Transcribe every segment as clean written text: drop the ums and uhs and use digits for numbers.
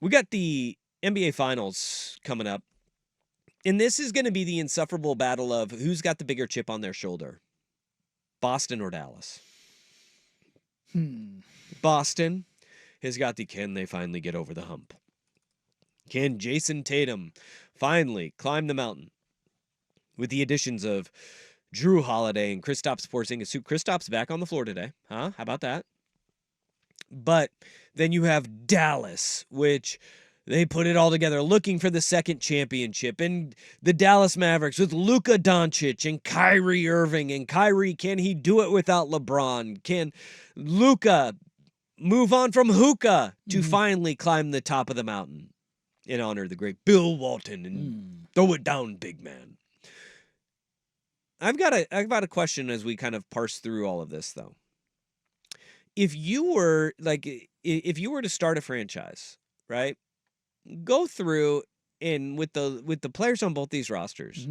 We got the NBA Finals coming up. And this is going to be the insufferable battle of who's got the bigger chip on their shoulder. Boston or Dallas? Boston has got the can they finally get over the hump? Can Jason Tatum finally climb the mountain? With the additions of Drew Holiday and Kristaps Porzingis. Kristaps back on the floor today. Huh? How about that? But then you have Dallas, which they put it all together, looking for the second championship. And the Dallas Mavericks with Luka Doncic and Kyrie Irving. And Kyrie, can he do it without LeBron? Can Luka move on from hookah to finally climb the top of the mountain in honor of the great Bill Walton and throw it down, big man? I've got a question as we kind of parse through all of this, though. If you were to start a franchise, right? Go through and with the players on both these rosters,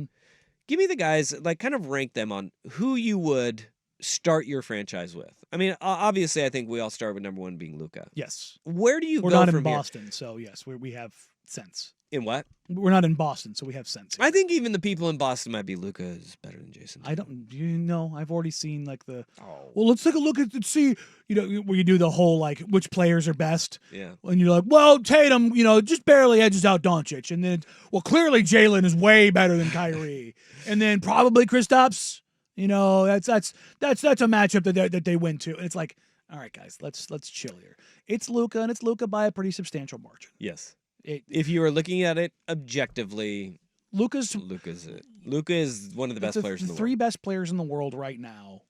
give me the guys, like, kind of rank them on who you would start your franchise with. I mean, obviously, I think we all start with number one being Luka. Yes. Where do you We're go not from in here? Boston, so yes, we have sense. In what? We're not in Boston, so we have sense here. I think even the people in Boston might be Luka is better than Jason. I don't, I've already seen like the. Oh. Well, let's take a look at see. Where you do the whole like which players are best. Yeah. And you're like, well, Tatum, just barely edges out Doncic, and then clearly Jalen is way better than Kyrie, and then probably Kristaps. That's a matchup that they win to, and it's like, all right, guys, let's chill here. It's Luka, and it's Luka by a pretty substantial margin. Yes. If you were looking at it objectively, Luka is one of the best players in the world. Three best players in the world right now,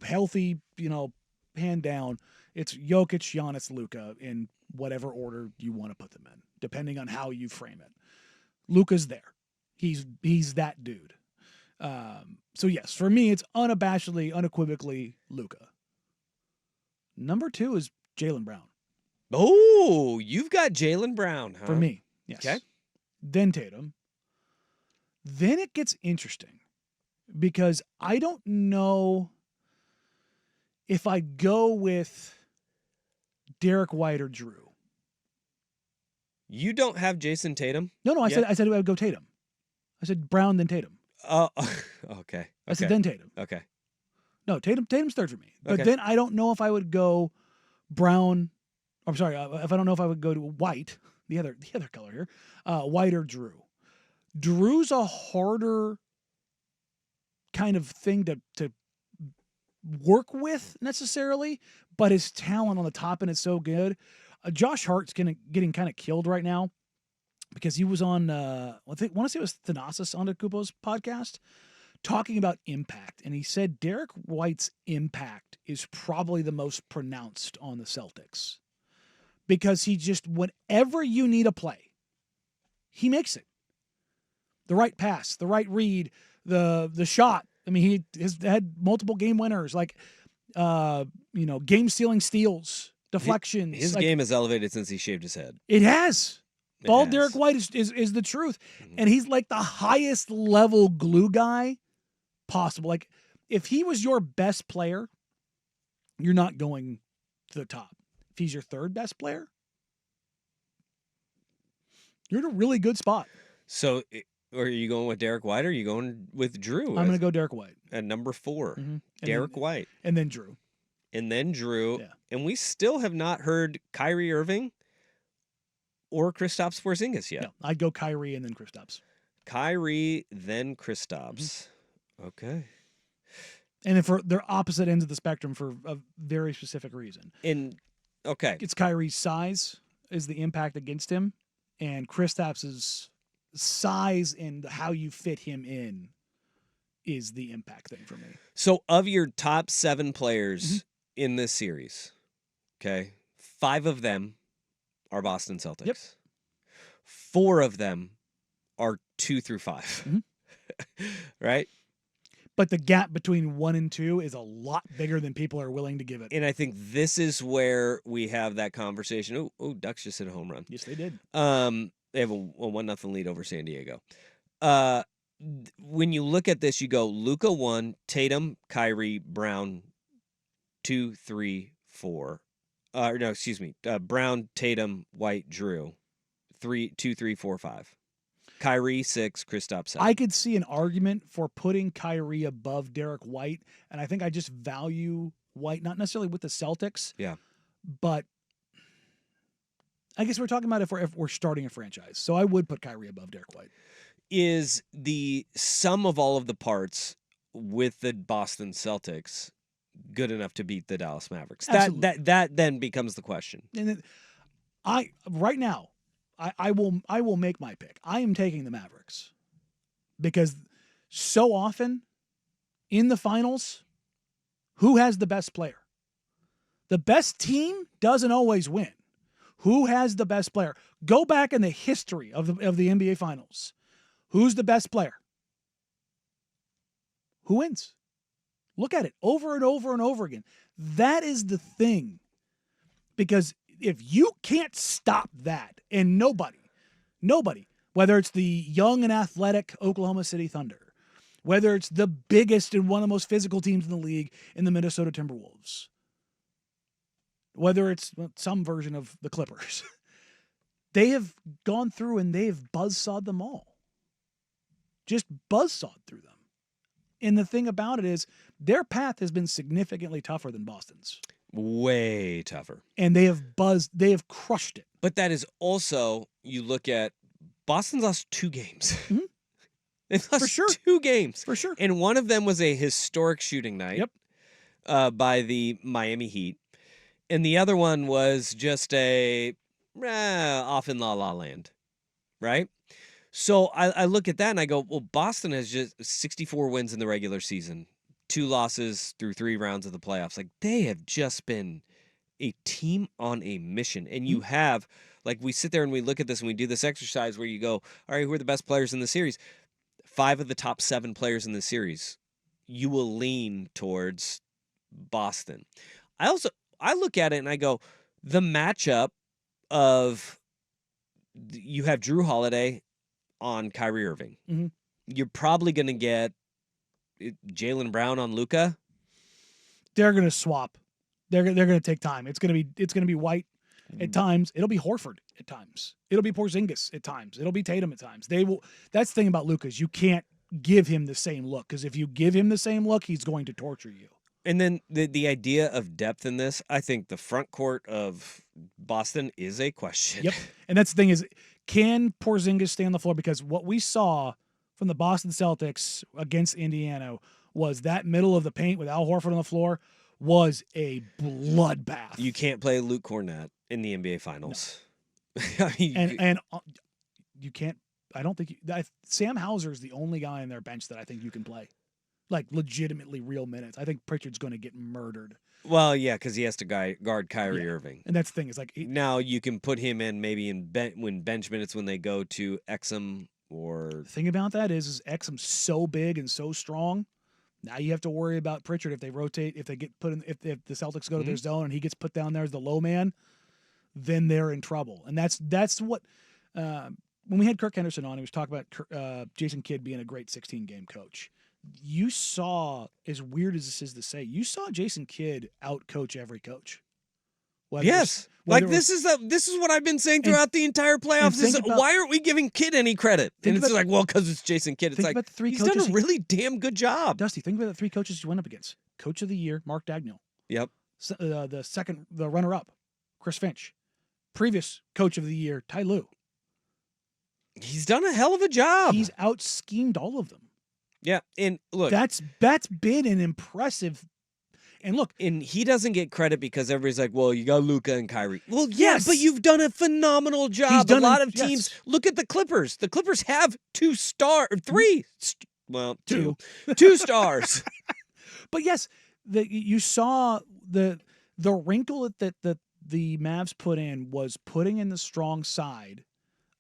healthy, hand down. It's Jokic, Giannis, Luka in whatever order you want to put them in, depending on how you frame it. Luka's there. He's that dude. So yes, for me, it's unabashedly, unequivocally Luka. Number 2 is Jaylen Brown. Oh, you've got Jaylen Brown, huh? For me, yes. Okay. Then Tatum. Then it gets interesting because I don't know if I go with Derek White or Drew. You don't have Jason Tatum? No, I said I would go Tatum. I said Brown then Tatum. Oh, okay. I said then Tatum. Okay. No, Tatum's third for me. But Okay. then I don't know if I would go Brown. I'm sorry, if I don't know if I would go to White, the other color here, White or Drew. Drew's a harder kind of thing to work with necessarily, but his talent on the top end is so good. Josh Hart's getting kind of killed right now because he was on, I want to say it was Thanasis on Kupo's podcast, talking about impact. And he said Derek White's impact is probably the most pronounced on the Celtics because he just, whenever you need a play, he makes it. The right pass, the right read, the shot. I mean, he has had multiple game winners, like, game-stealing steals, deflections. His game has elevated since he shaved his head. It has. Bald Derek White is the truth. Mm-hmm. And he's like the highest level glue guy possible. Like, if he was your best player, you're not going to the top. If he's your third best player, you're in a really good spot. So, are you going with Derek White or are you going with Drew? I'm going to go Derek White. At number 4. Mm-hmm. Derek White. And then Drew. Yeah. And we still have not heard Kyrie Irving or Kristaps Porzingis yet. No, I'd go Kyrie and then Kristaps. Kyrie, then Kristaps. Mm-hmm. Okay. And if they're opposite ends of the spectrum for a very specific reason. Okay. It's Kyrie's size is the impact against him, and Kristaps's size and how you fit him in is the impact thing for me. So of your top 7 players in this series, okay, 5 of them are Boston Celtics. Yep. 4 of them are 2 through 5. Right? But the gap between 1 and 2 is a lot bigger than people are willing to give it. And I think this is where we have that conversation. Oh, Ducks just hit a home run. Yes, they did. They have a 1-0 lead over San Diego. When you look at this, you go Luka 1, Tatum, Kyrie, Brown 2, 3, 4. No, excuse me. Brown, Tatum, White, Drew. 2, 3, 4, 5. Kyrie 6, Kristaps 7. I could see an argument for putting Kyrie above Derek White, and I think I just value White, not necessarily with the Celtics. Yeah. But I guess we're talking about if we're starting a franchise. So I would put Kyrie above Derek White. Is the sum of all of the parts with the Boston Celtics good enough to beat the Dallas Mavericks? Absolutely. That then becomes the question. And right now, I will make my pick. I am taking the Mavericks because so often in the finals, who has the best player? The best team doesn't always win. Who has the best player? Go back in the history of the NBA Finals. Who's the best player? Who wins? Look at it over and over and over again. That is the thing. Because if you can't stop that, and nobody, whether it's the young and athletic Oklahoma City Thunder, whether it's the biggest and one of the most physical teams in the league in the Minnesota Timberwolves, whether it's some version of the Clippers, they have gone through and they have buzzsawed them all. Just buzzsawed through them. And the thing about it is their path has been significantly tougher than Boston's. Way tougher. And they have crushed it. But that is also, you look at, Boston lost 2 games. Mm-hmm. They lost For sure. 2 games. For sure. And one of them was a historic shooting night by the Miami Heat. And the other one was just off in La La Land, right? So I look at that and I go, well, Boston has just 64 wins in the regular season, 2 losses through 3 rounds of the playoffs. Like, they have just been a team on a mission. And you have, like, we sit there and we look at this and we do this exercise where you go, all right, who are the best players in the series? 5 of the top 7 players in the series. You will lean towards Boston. I look at it and I go, the matchup of you have Drew Holiday on Kyrie Irving. Mm-hmm. You're probably going to get Jaylen Brown on Luka. They're going to swap. They're going to take time. It's going to be White at times. It'll be Horford at times. It'll be Porzingis at times. It'll be Tatum at times. That's the thing about Luka is you can't give him the same look, because if you give him the same look, he's going to torture you. And then the idea of depth in this, I think the front court of Boston is a question. Yep. And that's the thing is, can Porzingis stay on the floor? Because what we saw from the Boston Celtics against Indiana was that middle of the paint with Al Horford on the floor was a bloodbath. You can't play Luke Cornett in the NBA Finals. No. I mean, and you can't. I don't think Sam Hauser is the only guy on their bench that I think you can play, like legitimately real minutes. I think Pritchard's going to get murdered. Well, yeah, because he has to guard Kyrie Irving. And that's the thing is like now you can put him in maybe in bench minutes when they go to Exum or. The thing about that is Exum's so big and so strong. Now you have to worry about Pritchard if they rotate, if they get put in, if the Celtics go to their zone and he gets put down there as the low man, then they're in trouble. And that's what when we had Kirk Henderson on, he was talking about Jason Kidd being a great 16-game coach. You saw, as weird as this is to say, you saw Jason Kidd out-coach every coach. Yes. This is what I've been saying throughout the entire playoffs. Why aren't we giving Kidd any credit? And it's like, well, because it's Jason Kidd. It's like, about the 3 he's coaches done a really damn good job. Dusty, think about the 3 coaches you went up against. Coach of the year, Mark Dagnall. Yep. The runner-up, Chris Finch. Previous coach of the year, Ty Lue. He's done a hell of a job. He's out-schemed all of them. Yeah, and look. That's been an impressive. And look, and he doesn't get credit because everybody's like, well, you got Luka and Kyrie. Well, yes, but you've done a phenomenal job. A lot of teams, look at the Clippers. The Clippers have 2 stars. But yes, you saw the wrinkle that the Mavs put in was putting in the strong side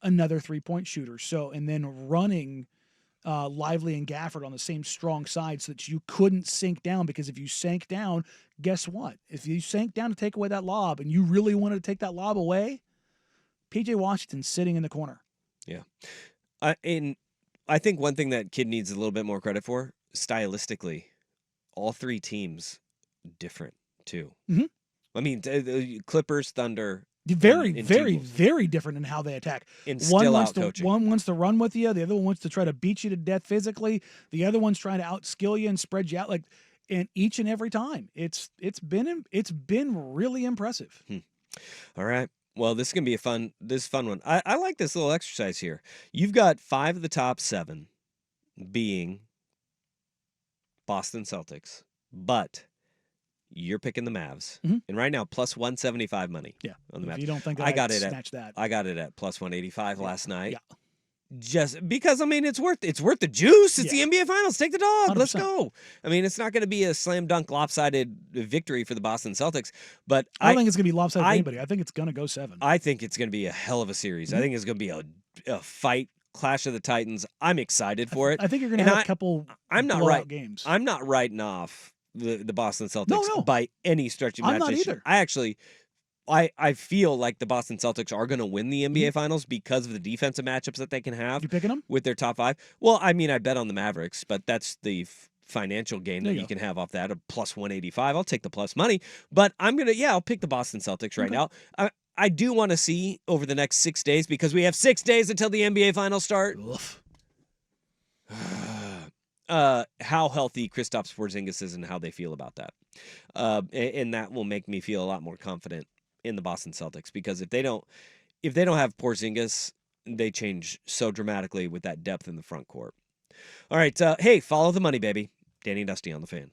another 3-point shooter. So, and then running Lively and Gafford on the same strong side so that you couldn't sink down, because if you sank down, guess what? If you sank down to take away that lob and you really wanted to take that lob away, PJ Washington's sitting in the corner. Yeah. And I think one thing that Kidd needs a little bit more credit for, stylistically, all 3 teams different too. Mm-hmm. I mean, the Clippers, Thunder, Very, and very, T-Wolves. very different in how they attack. And One still wants out to coaching. one wants to run with you. The other one wants to try to beat you to death physically. The other one's trying to outskill you and spread you out. Like, and each and every time, it's been really impressive. All right. Well, this is gonna be a fun one. I like this little exercise here. You've got 5 of the top 7 being Boston Celtics, but you're picking the Mavs, Mhm. and right now plus 175 money. Yeah. On the If Mavs. you don't think that I got it snatch that, I got it at plus 185 last night. yeah. Just because, I mean, it's worth the juice. It's the Yeah. NBA Finals. Take the dog. Let's 100%. go. I mean, it's not going to be a slam dunk lopsided victory for the Boston Celtics, but I don't think it's gonna be lopsided for I- anybody. I think it's gonna go 7. I think it's going to be a hell of a series. I Mhm. think it's going to be a fight, clash of the Titans. I'm excited for it. I think you're gonna And have a couple I'm not blowout right. games. I'm not writing off the Boston Celtics No. by any stretch of I'm not imagination. either. I actually, I feel like the Boston Celtics are going to win the NBA Finals because of the defensive matchups that they can have You picking them? with their top 5. Well, I mean, I bet on the Mavericks, but that's the financial gain There that you you go. can have off that, a plus 185. I'll take the plus money, but I'll pick the Boston Celtics right Okay. now. I do want to see over the next 6 days, because we have 6 days until the NBA Finals start, Oof. how healthy Kristaps Porzingis is and how they feel about that. And that will make me feel a lot more confident in the Boston Celtics, because if they don't have Porzingis, they change so dramatically with that depth in the front court. All right, hey, follow the money, baby. Danny and Dusty on the Fan.